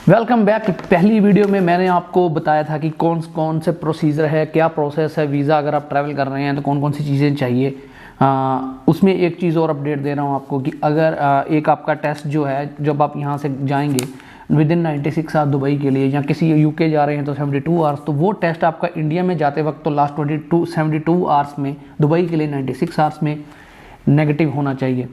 Welcome back. पहली video में मैंने आपको बताया था कि कौन कौन से प्रोसीजर है, क्या प्रोसेस है वीज़ा अगर आप ट्रैवल कर रहे हैं तो कौन कौन सी चीज़ें चाहिए। उसमें एक चीज़ और अपडेट दे रहा हूँ आपको कि अगर एक आपका टेस्ट जो है, जब आप यहाँ से जाएंगे विद इन 96 आवर्स दुबई के लिए, या किसी यूके जा रहे हैं तो 72 आवर्स, तो वो टेस्ट आपका इंडिया में जाते वक्त तो लास्ट 72 आवर्स में, दुबई के लिए 96 आवर्स में नेगेटिव होना चाहिए।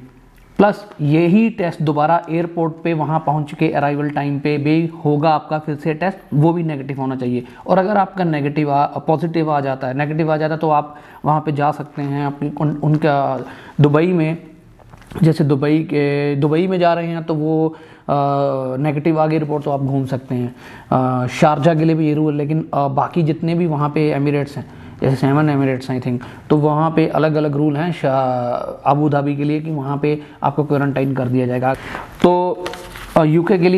प्लस यही टेस्ट दोबारा एयरपोर्ट पे वहाँ पहुँच के अराइवल टाइम पे भी होगा आपका फिर से टेस्ट, वो भी नेगेटिव होना चाहिए। और अगर आपका पॉजिटिव आ जाता है, नेगेटिव आ जाता है, तो आप वहाँ पे जा सकते हैं अपनी उनका दुबई में। जैसे दुबई में जा रहे हैं तो वो नेगेटिव आ गई रिपोर्ट तो आप घूम सकते हैं। शारजा के लिए भी ये रूल है, लेकिन बाकी जितने भी वहाँ पे एमिरेट्स हैं, जैसे 7 एमिरेट्स आई थिंक, तो वहाँ पे अलग अलग रूल हैं अबू धाबी के लिए कि वहाँ पे आपको क्वारंटाइन कर दिया जाएगा। तो यूके के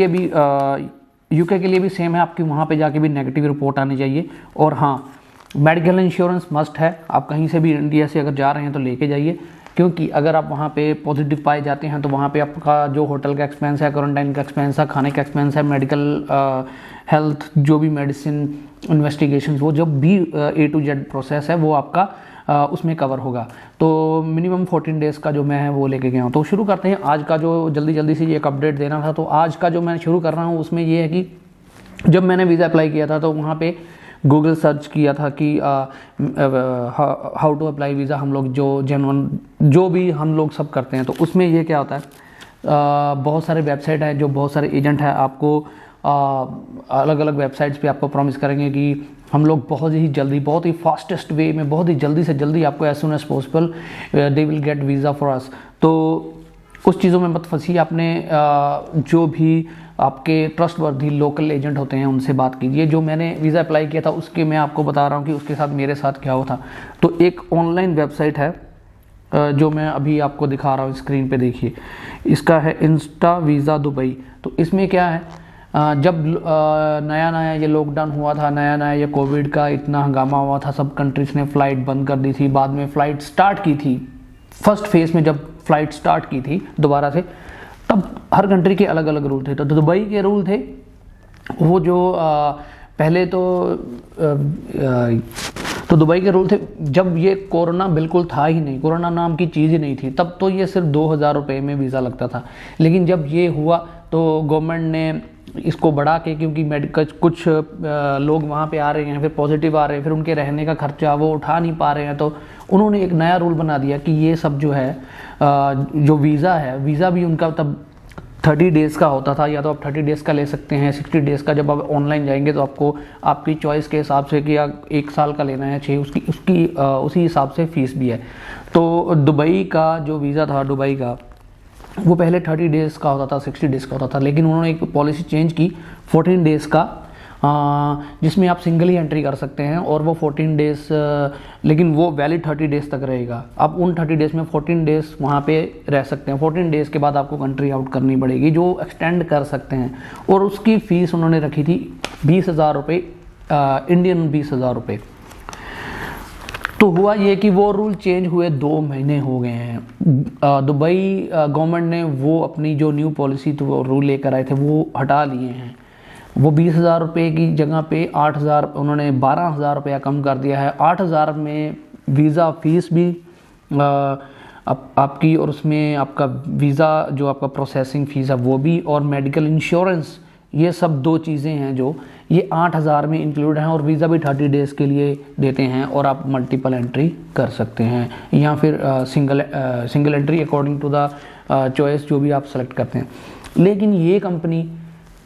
लिए भी सेम है, आपकी वहाँ पे जाके भी नेगेटिव रिपोर्ट आनी चाहिए। और हाँ, मेडिकल इंश्योरेंस मस्ट है, आप कहीं से भी इंडिया से अगर जा रहे हैं तो लेके जाइए, क्योंकि अगर आप वहाँ पे पॉजिटिव पाए जाते हैं तो वहाँ पे आपका जो होटल का एक्सपेंस है, क्वारंटाइन का एक्सपेंस है, खाने का एक्सपेंस है, मेडिकल हेल्थ जो भी मेडिसिन इन्वेस्टिगेशन, वो जब भी A to Z प्रोसेस है वो आपका उसमें कवर होगा। तो मिनिमम 14 डेज़ का जो मैं है वो लेके गया हूँ। तो शुरू करते हैं आज का, जो जल्दी से एक अपडेट देना था। तो आज का जो मैं शुरू कर रहा हूँ उसमें ये है कि जब मैंने वीज़ा अप्लाई किया था तो वहाँ पे गूगल सर्च किया था कि हाउ टू अप्लाई वीज़ा, हम लोग जो भी हम लोग सब करते हैं। तो उसमें ये क्या होता है, बहुत सारे वेबसाइट है, जो बहुत सारे एजेंट है, आपको अलग अलग वेबसाइट्स पे आपको प्रॉमिस करेंगे कि हम लोग बहुत ही जल्दी, बहुत ही फास्टेस्ट वे में, बहुत ही जल्दी से जल्दी आपको as soon as possible they will get visa for us. तो उस चीज़ों में मत फंसिए। आपने जो भी आपके ट्रस्टवर्दी लोकल एजेंट होते हैं उनसे बात कीजिए। जो मैंने वीज़ा अप्लाई किया था उसके मैं आपको बता रहा हूँ कि उसके साथ मेरे साथ क्या हुआ था। तो एक ऑनलाइन वेबसाइट है जो मैं अभी आपको दिखा रहा हूँ, स्क्रीन पे देखिए, इसका है इंस्टा वीज़ा दुबई। तो इसमें क्या है, जब नया ये लॉकडाउन हुआ था, नया ये कोविड का इतना हंगामा हुआ था, सब कंट्रीज़ ने फ़्लाइट बंद कर दी थी, बाद में फ़्लाइट स्टार्ट की थी। फर्स्ट फेज़ में जब फ़्लाइट स्टार्ट की थी दोबारा से, तब हर कंट्री के अलग अलग रूल थे। तो दुबई के रूल थे वो जो पहले तो दुबई के रूल थे, जब ये कोरोना बिल्कुल था ही नहीं, कोरोना नाम की चीज़ ही नहीं थी, तब तो ये सिर्फ 2000 रुपये में वीज़ा लगता था। लेकिन जब ये हुआ तो गवर्नमेंट ने इसको बढ़ा के, क्योंकि मेडिकल कुछ लोग वहाँ पे आ रहे हैं, फिर पॉजिटिव आ रहे हैं, फिर उनके रहने का खर्चा वो उठा नहीं पा रहे हैं, तो उन्होंने एक नया रूल बना दिया कि ये सब जो है जो वीज़ा है, वीज़ा भी उनका तब 30 डेज़ का होता था, या तो आप 30 डेज़ का ले सकते हैं, 60 डेज़ का। जब आप ऑनलाइन जाएंगे तो आपको आपकी चॉइस के हिसाब से कि 1 साल का लेना है, 6 उसी हिसाब से फ़ीस भी है। तो दुबई का जो वीज़ा था दुबई का, वो पहले 30 डेज़ का होता था, 60 डेज़ का होता था, लेकिन उन्होंने एक पॉलिसी चेंज की 14 डेज़ का, जिसमें आप सिंगल ही एंट्री कर सकते हैं। और वो 14 डेज़, लेकिन वो वैलिड 30 डेज़ तक रहेगा। आप उन 30 डेज़ में 14 डेज़ वहाँ पे रह सकते हैं। 14 डेज़ के बाद आपको कंट्री आउट करनी पड़ेगी, जो एक्सटेंड कर सकते हैं। और उसकी फ़ीस उन्होंने रखी थी 20,000 रुपये, इंडियन 20,000 रुपये। तो हुआ ये कि वो रूल चेंज हुए 2 महीने हो गए हैं। दुबई गवर्नमेंट ने वो अपनी जो न्यू पॉलिसी तो वो रूल लेकर आए थे वो हटा लिए हैं। वो 20,000 रुपये की जगह पे 8,000, उन्होंने 12,000 रुपया कम कर दिया है। 8,000 में वीज़ा फ़ीस भी आपकी, और उसमें आपका वीज़ा जो आपका प्रोसेसिंग फ़ीस है वो भी, और मेडिकल इंश्योरेंस, ये सब 2 चीज़ें हैं जो ये 8,000 में इंक्लूड हैं। और वीज़ा भी 30 डेज़ के लिए देते हैं, और आप मल्टीपल एंट्री कर सकते हैं, या फिर single entry according to the choice जो भी आप सेलेक्ट करते हैं। लेकिन ये कंपनी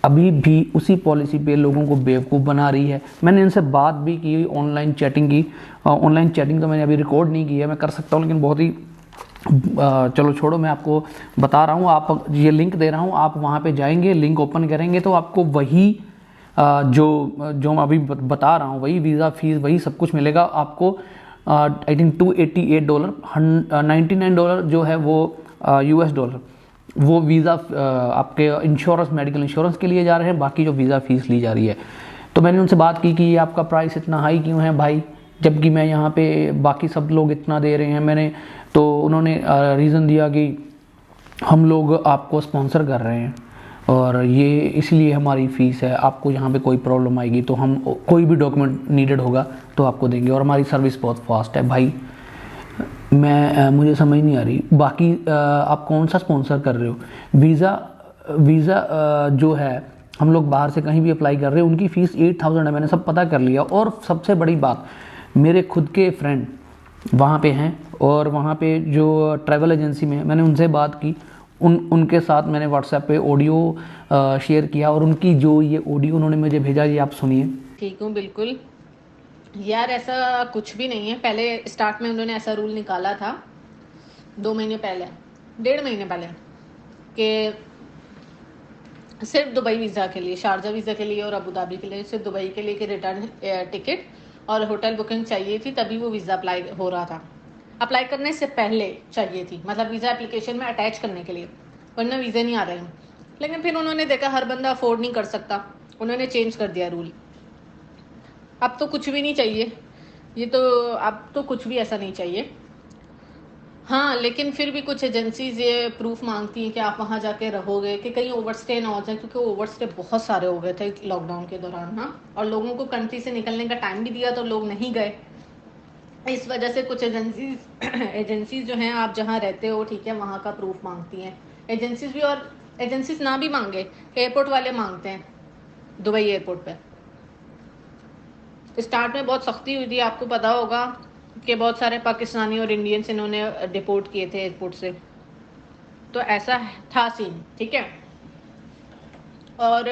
अभी भी उसी पॉलिसी पे लोगों को बेवकूफ़ बना रही है। मैंने इनसे बात भी की, ऑनलाइन चैटिंग की। ऑनलाइन चैटिंग तो मैंने अभी रिकॉर्ड नहीं की है, मैं कर सकता हूँ, लेकिन बहुत ही चलो छोड़ो, मैं आपको बता रहा हूँ। आप ये लिंक दे रहा हूँ, आप वहाँ पे जाएंगे, लिंक ओपन करेंगे तो आपको वही जो मैं अभी बता रहा हूँ, वही वीज़ा फ़ीस, वही सब कुछ मिलेगा आपको। आई थिंक $288, $99 जो है वो US डॉलर, वो वीज़ा आपके इंश्योरेंस, मेडिकल इंश्योरेंस के लिए जा रहे हैं, बाकी जो वीज़ा फ़ीस ली जा रही है। तो मैंने उनसे बात की कि ये आपका प्राइस इतना हाई क्यों है भाई, जबकि मैं यहाँ पे बाकी सब लोग इतना दे रहे हैं। तो उन्होंने रीज़न दिया कि हम लोग आपको स्पॉन्सर कर रहे हैं। और ये इसलिए हमारी फ़ीस है। आपको यहाँ पे कोई प्रॉब्लम आएगी तो हम कोई भी डॉक्यूमेंट नीडेड होगा तो आपको देंगे, और हमारी सर्विस बहुत फास्ट है भाई। मुझे समझ नहीं आ रही बाकी आप कौन सा स्पॉन्सर कर रहे हो। वीज़ा जो है हम लोग बाहर से कहीं भी अप्लाई कर रहे हैं, उनकी फ़ीस 8000 है, मैंने सब पता कर लिया। और सबसे बड़ी बात, मेरे खुद के फ्रेंड वहाँ पे हैं, और वहाँ पे जो ट्रैवल एजेंसी में मैंने उनसे बात की, उनके साथ मैंने व्हाट्सएप पे ऑडियो शेयर किया, और उनकी जो ये ऑडियो उन्होंने मुझे भेजा, ये आप सुनिए। ठीक हूँ बिल्कुल यार, ऐसा कुछ भी नहीं है। पहले स्टार्ट में उन्होंने ऐसा रूल निकाला था 2 महीने पहले, 1.5 महीने पहले, कि सिर्फ दुबई वीज़ा के लिए, शारजा वीज़ा के लिए और अबू धाबी के लिए, सिर्फ दुबई के लिए कि रिटर्न टिकट और होटल बुकिंग चाहिए थी, तभी वो वीज़ा अप्लाई हो रहा था। अप्लाई करने से पहले चाहिए थी, मतलब वीज़ा एप्लीकेशन में अटैच करने के लिए, वरना वीज़े नहीं आ रहे हैं। लेकिन फिर उन्होंने देखा हर बंदा अफोर्ड नहीं कर सकता, उन्होंने चेंज कर दिया रूल। अब तो कुछ भी नहीं चाहिए, ये तो अब तो कुछ भी ऐसा नहीं चाहिए। हाँ, लेकिन फिर भी कुछ एजेंसीज ये प्रूफ मांगती हैं कि आप वहाँ जाके रहोगे, कि कहीं ओवरस्टे ना हो जाए, क्योंकि ओवरस्टे बहुत सारे हो गए थे लॉकडाउन के दौरान। हाँ, और लोगों को कंट्री से निकलने का टाइम भी दिया तो लोग नहीं गए। इस वजह से कुछ एजेंसीज जो हैं, आप जहाँ रहते हो ठीक है, वहाँ का प्रूफ मांगती हैं एजेंसीज भी। और एजेंसीज ना भी मांगे, एयरपोर्ट वाले मांगते हैं दुबई एयरपोर्ट पे। स्टार्ट में बहुत सख्ती हुई थी, आपको पता होगा कि बहुत सारे पाकिस्तानी और इंडियंस इन्होंने डिपोर्ट किए थे एयरपोर्ट से, तो ऐसा था सीन, ठीक है। और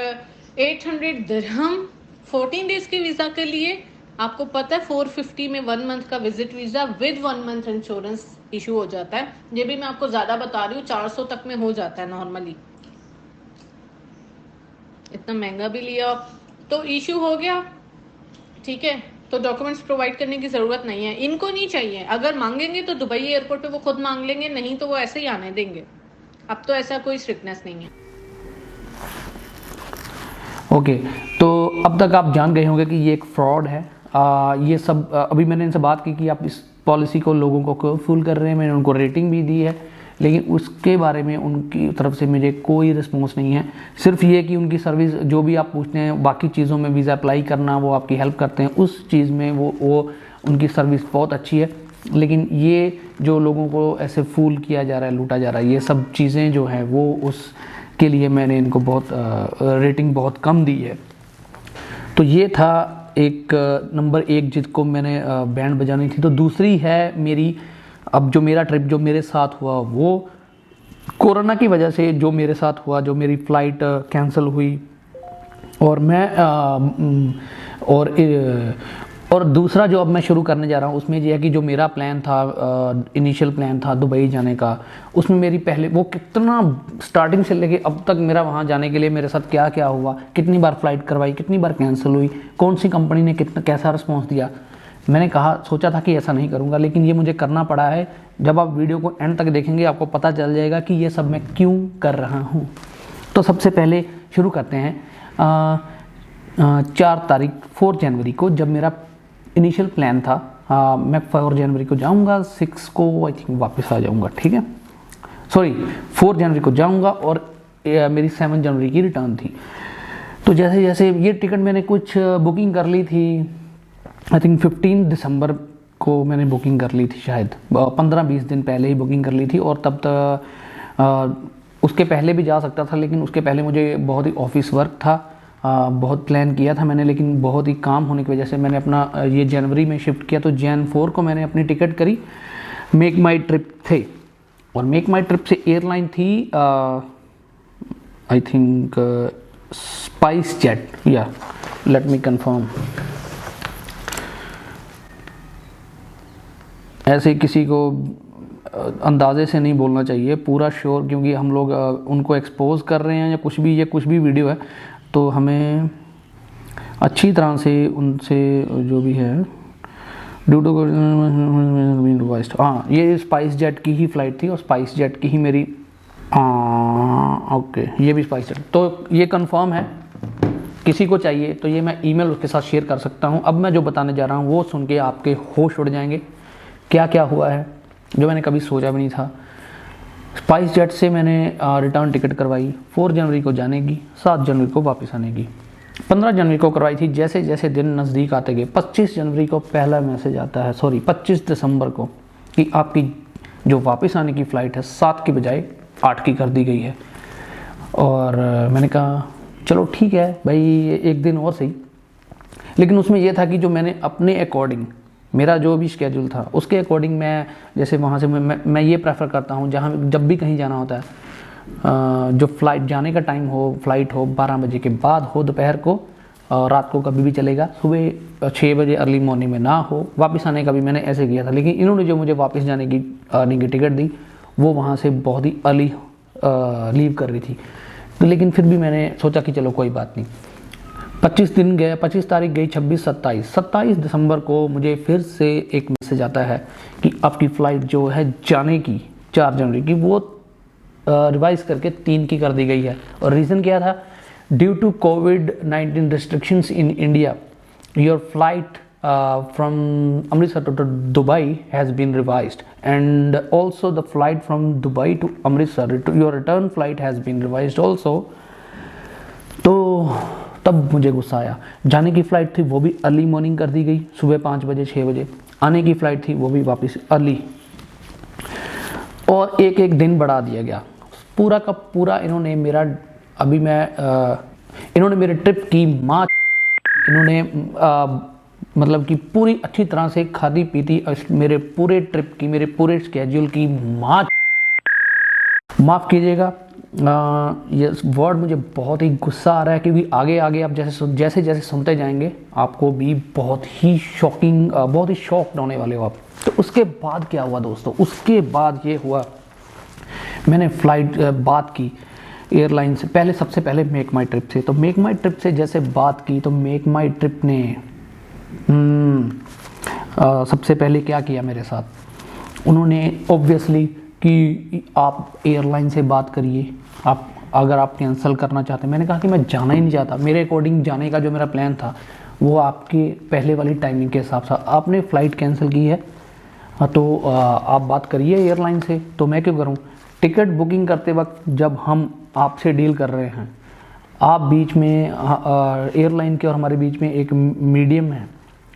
800 दिरहम 14 डेज के वीज़ा के लिए, आपको पता है 450 में 1 मंथ का visit visa with 1 month insurance issue हो जाता है। ये भी मैं आपको ज़्यादा बता रही हूँ, 400 तक में हो जाता है नॉर्मली। इतना महंगा भी लिया तो इशू हो गया, ठीक है। तो डॉक्यूमेंट्स प्रोवाइड करने की ज़रूरत नहीं है, इनको नहीं चाहिए। अगर मांगेंगे तो दुबई एयरपोर्ट पे वो खुद मांग लेंगे, नहीं तो वो ऐसे ही आने देंगे। अब तो ऐसा कोई स्ट्रिक्टनेस नहीं है। ओके, तो अब तक आप जान गए होंगे कि ये एक फ्रॉड है। ये सब अभी मैंने इनसे बात की कि आप इस पॉलिसी को लोगों को फुल कर रहे हैं, मैंने उनको रेटिंग भी दी है, लेकिन उसके बारे में उनकी तरफ से मुझे कोई रिस्पॉन्स नहीं है। सिर्फ ये कि उनकी सर्विस जो भी आप पूछते हैं, बाकी चीज़ों में वीज़ा अप्लाई करना वो आपकी हेल्प करते हैं, उस चीज़ में वो उनकी सर्विस बहुत अच्छी है। लेकिन ये जो लोगों को ऐसे फूल किया जा रहा है, लूटा जा रहा है, ये सब चीज़ें जो हैं वो उसके लिए मैंने इनको बहुत रेटिंग बहुत कम दी है। तो ये था एक नंबर 1 जिसको मैंने बैंड बजानी थी। तो दूसरी है मेरी, अब जो मेरा ट्रिप जो मेरे साथ हुआ वो कोरोना की वजह से जो मेरे साथ हुआ, जो मेरी फ़्लाइट कैंसिल हुई, और मैं और दूसरा जो अब मैं शुरू करने जा रहा हूँ उसमें ये है कि जो मेरा प्लान था, इनिशियल प्लान था दुबई जाने का, उसमें मेरी पहले वो कितना स्टार्टिंग से लेके अब तक मेरा वहाँ जाने के लिए मेरे साथ क्या क्या हुआ, कितनी बार फ़्लाइट करवाई, कितनी बार कैंसिल हुई, कौन सी कंपनी ने कैसा रिस्पॉन्स दिया। मैंने सोचा था कि ऐसा नहीं करूँगा, लेकिन ये मुझे करना पड़ा है। जब आप वीडियो को एंड तक देखेंगे आपको पता चल जाएगा कि ये सब मैं क्यों कर रहा हूँ। तो सबसे पहले शुरू करते हैं 4 जनवरी को, जब मेरा इनिशियल प्लान था। मैं 4 जनवरी को जाऊँगा, 6 को आई थिंक वापस आ जाऊँगा, ठीक है। सॉरी, 4 जनवरी को जाऊँगा और मेरी 7 जनवरी की रिटर्न थी। तो जैसे जैसे ये टिकट मैंने कुछ बुकिंग कर ली थी, आई थिंक 15 दिसंबर को मैंने बुकिंग कर ली थी, शायद 15-20 दिन पहले ही बुकिंग कर ली थी। और तब तक उसके पहले भी जा सकता था, लेकिन उसके पहले मुझे बहुत ही ऑफिस वर्क था, बहुत प्लान किया था मैंने, लेकिन बहुत ही काम होने की वजह से मैंने अपना ये जनवरी में शिफ्ट किया। तो जैन 4 को मैंने अपनी टिकट करी। मेक माई ट्रिप थे, और मेक माई ट्रिप से एयरलाइन थी आई थिंक स्पाइस जेट, या लेट मी कंफर्म। ऐसे किसी को अंदाजे से नहीं बोलना चाहिए पूरा श्योर, क्योंकि हम लोग उनको एक्सपोज कर रहे हैं या कुछ भी, ये कुछ भी वीडियो है, तो हमें अच्छी तरह से उनसे जो भी है ड्यू टू हाँ, ये स्पाइस जेट की ही फ़्लाइट थी और स्पाइस जेट की ही मेरी ओके, ये भी स्पाइस जेट। तो ये कंफर्म है, किसी को चाहिए तो ये मैं ईमेल उसके साथ शेयर कर सकता हूँ। अब मैं जो बताने जा रहा हूँ वो सुन के आपके होश उड़ जाएंगे, क्या क्या हुआ है जो मैंने कभी सोचा भी नहीं था। स्पाइस जेट से मैंने रिटर्न टिकट करवाई 4 जनवरी को जाने की, 7 जनवरी को वापस आने की। 15 जनवरी को करवाई थी। जैसे जैसे दिन नज़दीक आते गए 25 जनवरी को पहला मैसेज आता है, 25 दिसंबर को, कि आपकी जो वापस आने की फ़्लाइट है 7 की बजाय 8 की कर दी गई है। और मैंने कहा चलो ठीक है भाई, एक दिन और सही। लेकिन उसमें यह था कि जो मैंने अपने अकॉर्डिंग, मेरा जो भी शेड्यूल था उसके अकॉर्डिंग मैं जैसे वहाँ से मैं ये प्रेफर करता हूँ, जहाँ जब भी कहीं जाना होता है जो फ़्लाइट जाने का टाइम हो, फ़्लाइट हो 12 बजे के बाद हो दोपहर को, रात को कभी भी चलेगा, सुबह 6 बजे अर्ली मॉर्निंग में ना हो। वापस आने का भी मैंने ऐसे किया था, लेकिन इन्होंने जो मुझे वापस जाने की अर्निंग की टिकट दी वो वहाँ से बहुत ही अर्ली लीव कर रही थी। लेकिन फिर भी मैंने सोचा कि चलो कोई बात नहीं। 25 दिन गए, 25 तारीख गई, 26, 27 दिसंबर को मुझे फिर से एक मैसेज आता है कि आपकी फ़्लाइट जो है जाने की 4 जनवरी की वो रिवाइज़ करके 3 की कर दी गई है। और रीज़न क्या था? ड्यू टू कोविड-19 restrictions in India, your flight from Amritsar to Dubai has been revised, and also the flight from Dubai to Amritsar, your return flight has been revised also। तो तब मुझे गुस्सा आया। जाने की फ़्लाइट थी वो भी अर्ली मॉर्निंग कर दी गई, सुबह 5 बजे 6 बजे। आने की फ़्लाइट थी वो भी वापस अर्ली, और एक एक दिन बढ़ा दिया गया। पूरा का पूरा इन्होंने मेरा इन्होंने मेरे ट्रिप की इन्होंने मतलब कि पूरी अच्छी तरह से खादी पीती मेरे पूरे ट्रिप की, मेरे पूरे स्केड्यूल की माफ़ कीजिएगा ये वर्ड मुझे बहुत ही गुस्सा आ रहा है, क्योंकि आगे आगे आप जैसे जैसे सुनते जाएंगे आपको भी बहुत ही शॉकिंग, बहुत ही शॉक्ड होने वाले हो आप। तो उसके बाद क्या हुआ दोस्तों? उसके बाद ये हुआ, मैंने फ़्लाइट बात की एयरलाइन से पहले, सबसे पहले मेक माई ट्रिप से। तो मेक माई ट्रिप से जैसे बात की तो मेक माई ट्रिप ने सबसे पहले क्या किया मेरे साथ? उन्होंने ऑब्वियसली कि आप एयरलाइन से बात करिए, आप अगर आप कैंसिल करना चाहते हैं। मैंने कहा कि मैं जाना ही नहीं चाहता, मेरे अकॉर्डिंग जाने का जो मेरा प्लान था वो आपके पहले वाली टाइमिंग के हिसाब से, आपने फ़्लाइट कैंसिल की है तो आप बात करिए एयरलाइन से, तो मैं क्यों करूं? टिकट बुकिंग करते वक्त जब हम आपसे डील कर रहे हैं, आप बीच में एयरलाइन के और हमारे बीच में एक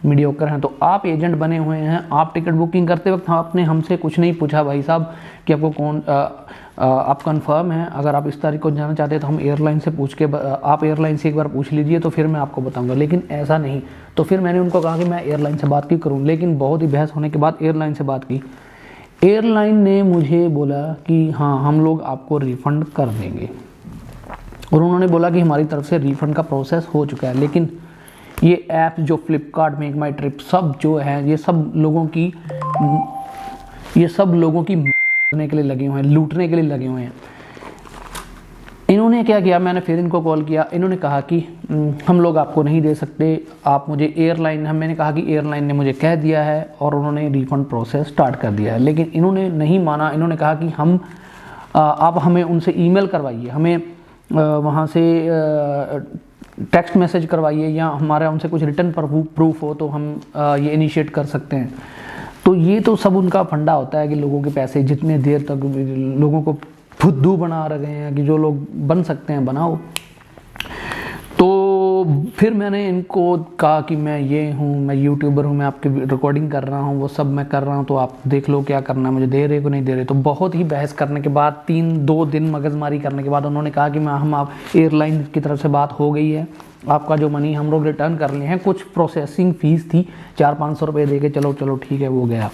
मीडियोकर हैं, तो आप एजेंट बने हुए हैं। आप टिकट बुकिंग करते वक्त आपने हमसे कुछ नहीं पूछा भाई साहब कि आपको कौन आप कंफर्म हैं, अगर आप इस तारीख को जाना चाहते हैं तो हम एयरलाइन से पूछ के, आप एयरलाइन से एक बार पूछ लीजिए तो फिर मैं आपको बताऊंगा। लेकिन ऐसा नहीं। तो फिर मैंने उनको कहा कि मैं एयरलाइन से बात क्यों करूँ, लेकिन बहुत ही बहस होने के बाद एयरलाइन से बात की। एयरलाइन ने मुझे बोला कि हाँ हम लोग आपको रिफ़ंड कर देंगे, और उन्होंने बोला कि हमारी तरफ से रिफ़ंड का प्रोसेस हो चुका है। लेकिन ये ऐप जो फ्लिपकार्ट, मेक माई ट्रिप, सब जो है ये सब लोगों की करने के लिए लगे हुए हैं, लूटने के लिए लगे हुए हैं। इन्होंने क्या किया, मैंने फिर इनको कॉल किया, इन्होंने कहा कि हम लोग आपको नहीं दे सकते, आप मुझे एयरलाइन, मैंने कहा कि एयरलाइन ने मुझे कह दिया है और उन्होंने रिफ़ंड प्रोसेस स्टार्ट कर दिया है। लेकिन इन्होंने नहीं माना। इन्होंने कहा कि आप हमें उनसे ईमेल करवाइए, हमें वहाँ से टेक्स्ट मैसेज करवाइए, या हमारा उनसे कुछ रिटर्न प्रूफ हो तो हम ये इनिशिएट कर सकते हैं। तो ये तो सब उनका फंडा होता है कि लोगों के पैसे जितने देर तक लोगों को फुद्दू बना रहे हैं कि जो लोग बन सकते हैं बनाओ। तो फिर मैंने इनको कहा कि मैं ये हूँ, मैं यूट्यूबर हूँ, मैं आपकी रिकॉर्डिंग कर रहा हूँ, वो सब मैं कर रहा हूँ, तो आप देख लो क्या करना है, मुझे दे रहे को नहीं दे रहे। तो बहुत ही बहस करने के बाद 2 दिन मगजमारी करने के बाद उन्होंने कहा कि आप एयरलाइन की तरफ से बात हो गई है, आपका जो मनी हम लोग रिटर्न कर लिए हैं। कुछ प्रोसेसिंग फ़ीस थी 400-500 रुपये दे के, चलो ठीक है वो गया।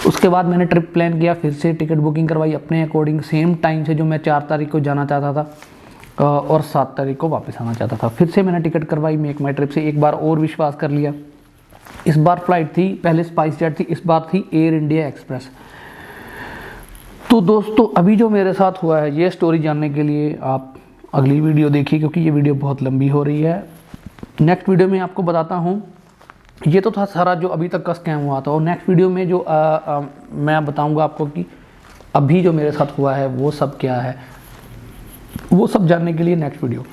उसके बाद मैंने ट्रिप प्लान किया, फिर से टिकट बुकिंग करवाई अपने अकॉर्डिंग, सेम टाइम से जो मैं 4 तारीख को जाना चाहता था और 7 तारीख को वापस आना चाहता था। फिर से मैंने टिकट करवाई मेक माई ट्रिप से, एक बार और विश्वास कर लिया। इस बार फ्लाइट थी, पहले स्पाइस जेट थी, इस बार थी एयर इंडिया एक्सप्रेस। तो दोस्तों अभी जो मेरे साथ हुआ है ये स्टोरी जानने के लिए आप अगली वीडियो देखिए, क्योंकि ये वीडियो बहुत लंबी हो रही है। नेक्स्ट वीडियो में आपको बताता हूँ, ये तो था सारा जो अभी तक का स्कैम हुआ था, और नेक्स्ट वीडियो में जो मैं बताऊंगा आपको कि अभी जो मेरे साथ हुआ है वो सब क्या है, वो सब जानने के लिए नेक्स्ट वीडियो।